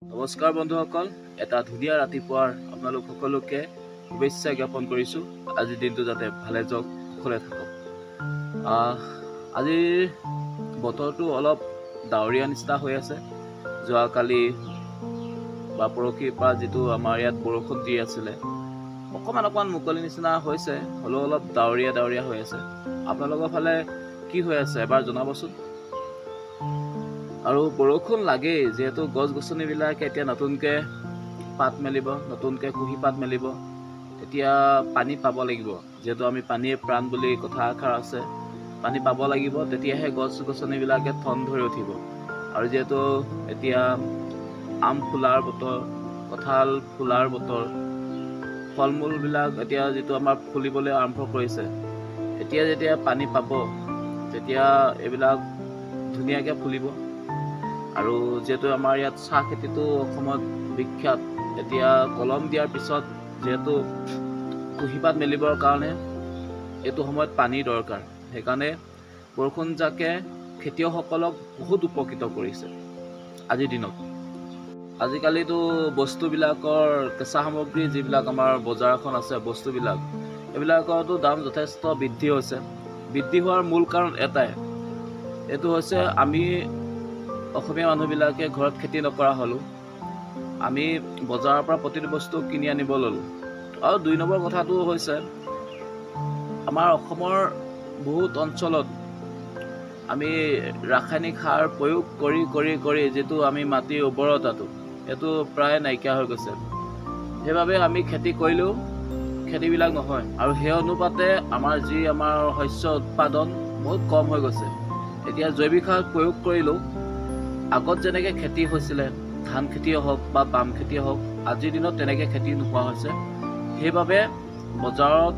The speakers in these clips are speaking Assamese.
নমস্কাৰ বন্ধুসকল, এটা ধুনীয়া ৰাতিপুৱাৰ আপোনালোক সকলোকে শুভেচ্ছা জ্ঞাপন কৰিছোঁ। আজিৰ দিনটো যাতে ভালে যাওক, কুশলে থাকক। আজিৰ বতৰটো অলপ ডাৱৰীয়া নিচিনা হৈ আছে। যোৱাকালি বা পৰহিৰ পৰা যিটো আমাৰ ইয়াত বৰষুণ দি আছিলে, অকণমান মুকলি নিচিনা হৈছে, হ'লেও অলপ ডাৱৰীয়া হৈ আছে। আপোনালোকৰ ফালে কি হৈ আছে এবাৰ জনাবচোন। আৰু বৰষুণ লাগেই, যিহেতু গছ গছনিবিলাকে এতিয়া নতুনকৈ পাত মেলিব, নতুনকৈ কুঁহি পাত মেলিব। এতিয়া পানী পাব লাগিব, যিহেতু আমি পানীয়ে প্ৰাণ বুলি কথা এষাৰ আছে। পানী পাব লাগিব, তেতিয়াহে গছ গছনিবিলাকে ঠন ধৰি উঠিব। আৰু যিহেতু এতিয়া আম ফুলাৰ বতৰ, কঁঠাল ফুলাৰ বতৰ, ফল মূলবিলাক এতিয়া যিটো আমাৰ ফুলিবলৈ আৰম্ভ কৰিছে, এতিয়া যেতিয়া পানী পাব তেতিয়া এইবিলাক ধুনীয়াকৈ ফুলিব। আৰু যিহেতু আমাৰ ইয়াত চাহ খেতিটো অসমত বিখ্যাত, এতিয়া কলম দিয়াৰ পিছত যিহেতু কুঁহিপাত মেলিবৰ কাৰণে এইটো সময়ত পানী দৰকাৰ। সেইকাৰণে বৰষুণজাকে খেতিয়কসকলক বহুত উপকৃত কৰিছে আজিৰ দিনত। আজিকালিতো বস্তুবিলাকৰ কেঁচা সামগ্ৰী যিবিলাক আমাৰ বজাৰখন আছে, বস্তুবিলাক এইবিলাকৰতো দাম যথেষ্ট বৃদ্ধি হৈছে। বৃদ্ধি হোৱাৰ মূল কাৰণ এটাই, এইটো হৈছে আমি অসমীয়া মানুহবিলাকে ঘৰত খেতি নকৰা হ'লোঁ। আমি বজাৰৰ পৰা প্ৰতিটো বস্তু কিনি আনিব ল'লোঁ। আৰু ২ নম্বৰ কথাটো হৈছে, আমাৰ অসমৰ বহুত অঞ্চলত আমি ৰাসায়নিক সাৰ প্ৰয়োগ কৰি যিটো আমি মাটিৰ উৰ্বৰতাটো, সেইটো প্ৰায় নাইকিয়া হৈ গৈছে। সেইবাবে আমি খেতি কৰিলেও খেতিবিলাক নহয়, আৰু সেই অনুপাতে আমাৰ শস্য উৎপাদন বহুত কম হৈ গৈছে। এতিয়া জৈৱিক সাৰ প্ৰয়োগ কৰিলেও আগত যেনেকৈ খেতি হৈছিলে, ধান খেতিয়ে হওক বা বাম খেতিয়ে হওক, আজিৰ দিনত তেনেকৈ খেতি নোহোৱা হৈছে। সেইবাবে বজাৰত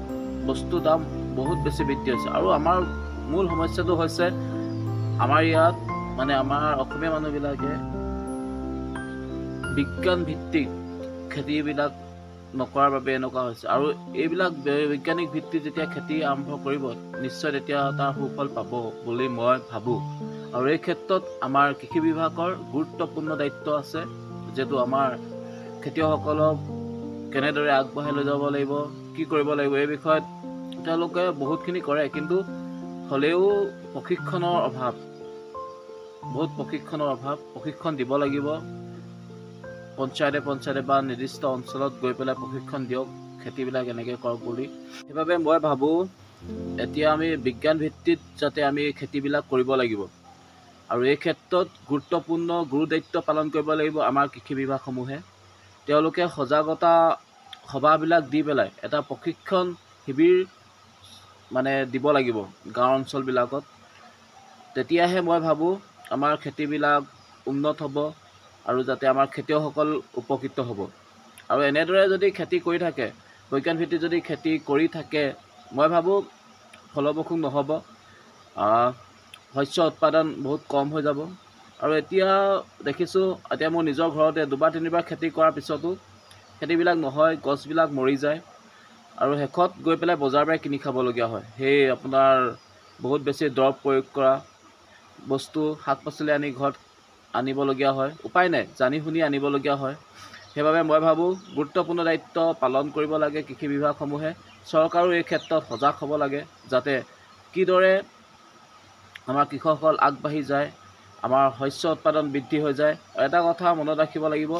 বস্তুৰ দাম বহুত বেছি বৃদ্ধি হৈছে। আৰু আমাৰ মূল সমস্যাটো হৈছে, আমাৰ ইয়াত আমাৰ অসমীয়া মানুহবিলাকে বিজ্ঞান ভিত্তিক খেতিবিলাক নকৰাৰ বাবে এনেকুৱা হৈছে। আৰু এইবিলাক বৈজ্ঞানিক ভিত্তিত যেতিয়া খেতি আৰম্ভ কৰিব, নিশ্চয় তেতিয়া তাৰ সুফল পাব বুলি মই ভাবোঁ। আৰু এই ক্ষেত্ৰত আমাৰ কৃষি বিভাগৰ গুৰুত্বপূৰ্ণ দায়িত্ব আছে, যিহেতু আমাৰ খেতিয়কসকলক কেনেদৰে আগবঢ়াই লৈ যাব লাগিব, কি কৰিব লাগিব, এই বিষয়ত তেওঁলোকে বহুতখিনি কৰে, কিন্তু হ'লেও প্ৰশিক্ষণৰ অভাৱ, প্ৰশিক্ষণ দিব লাগিব। পঞ্চায়তে বা নিৰ্দিষ্ট অঞ্চলত গৈ পেলাই প্ৰশিক্ষণ দিয়ক, খেতিবিলাক এনেকৈ কৰক বুলি। সেইবাবে মই ভাবোঁ এতিয়া আমি বিজ্ঞান ভিত্তিত যাতে আমি খেতিবিলাক কৰিব লাগিব। আৰু এই ক্ষেত্ৰত গুৰু দায়িত্ব পালন কৰিব লাগিব আমাৰ কৃষি বিভাগসমূহে। তেওঁলোকে সজাগতা সভাবিলাক দি পেলাই এটা প্ৰশিক্ষণ শিবিৰ দিব লাগিব গাঁও অঞ্চলবিলাকত। তেতিয়াহে মই ভাবোঁ আমাৰ খেতিবিলাক উন্নত হ'ব, আৰু যাতে আমাৰ খেতিয়কসকল উপকৃত হ'ব। আৰু এনেদৰে যদি খেতি কৰি থাকে, বৈজ্ঞান ভিত্তিত যদি খেতি কৰি থাকে, মই ভাবোঁ ফলপ্ৰসূ নহ'ব, শস্য উৎপাদন বহুত কম হৈ যাব। আৰু এতিয়া দেখিছোঁ, এতিয়া মোৰ নিজৰ ঘৰতে 2-3বাৰ খেতি কৰাৰ পিছতো খেতিবিলাক নহয়, গছবিলাক মৰি যায়, আৰু শেষত গৈ পেলাই বজাৰৰ পৰাই কিনি খাবলগীয়া হয়। সেই আপোনাৰ বহুত বেছি দৰৱ প্ৰয়োগ কৰা বস্তু, শাক পাচলি আনি ঘৰত আনিবলগীয়া হয়, উপায় নাই, জানি শুনি আনিবলগীয়া হয়। সেইবাবে মই ভাবোঁ গুৰুত্বপূৰ্ণ দায়িত্ব পালন কৰিব লাগে কৃষি বিভাগসমূহে। চৰকাৰো এই ক্ষেত্ৰত সজাগ হ'ব লাগে, যাতে কিদৰে আমাৰ কৃষকসকল আগবাঢ়ি যায়, আমাৰ শস্য উৎপাদন বৃদ্ধি হৈ যায়। এটা কথা মনত ৰাখিব লাগিব,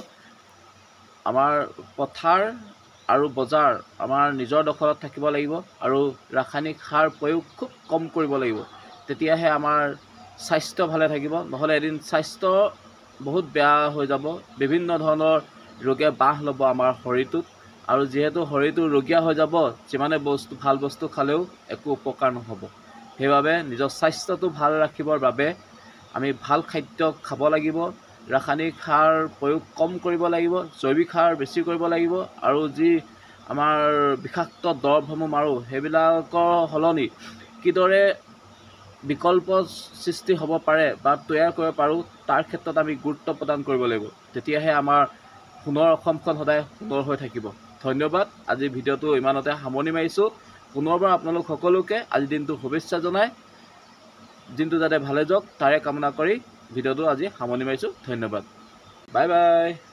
আমাৰ পথাৰ আৰু বজাৰ আমাৰ নিজৰ দখলত থাকিব লাগিব, আৰু ৰাসায়নিক সাৰ প্ৰয়োগ খুব কম কৰিব লাগিব। তেতিয়াহে আমাৰ স্বাস্থ্য ভালে থাকিব, নহ'লে এদিন স্বাস্থ্য বহুত বেয়া হৈ যাব। বিভিন্ন ধৰণৰ ৰোগে বাহ ল'ব আমাৰ শৰীৰটোত, আৰু যিহেতু শৰীৰটো ৰোগীয়া হৈ যাব, যিমানে ভাল বস্তু খালেও একো উপকাৰ নহ'ব। সেইবাবে নিজৰ স্বাস্থ্যটো ভাল ৰাখিবৰ বাবে আমি ভাল খাদ্য খাব লাগিব, ৰাসায়নিক সাৰ প্ৰয়োগ কম কৰিব লাগিব, জৈৱিক সাৰ বেছি কৰিব লাগিব। আৰু যি আমাৰ বিষাক্ত দৰৱসমূহ মাৰোঁ, সেইবিলাকৰ সলনি কিদৰে বিকল্প সৃষ্টি হ'ব পাৰে বা তৈয়াৰ কৰিব পাৰোঁ, তাৰ ক্ষেত্ৰত আমি গুৰুত্ব প্ৰদান কৰিব লাগিব। তেতিয়াহে আমাৰ সোণৰ অসমখন সদায় সোণৰ হৈ থাকিব। ধন্যবাদ। আজিৰ ভিডিঅ'টো ইমানতে সামৰণি মাৰিছোঁ। পুনৰবাৰ আপোনালোক সকলোকে আজিৰ দিনটো শুভেচ্ছা জনাই, দিনটো যাতে ভালে যাওক তাৰে কামনা কৰি ভিডিঅ'টো আজি সামৰণি মাৰিছোঁ। ধন্যবাদ। Bye bye.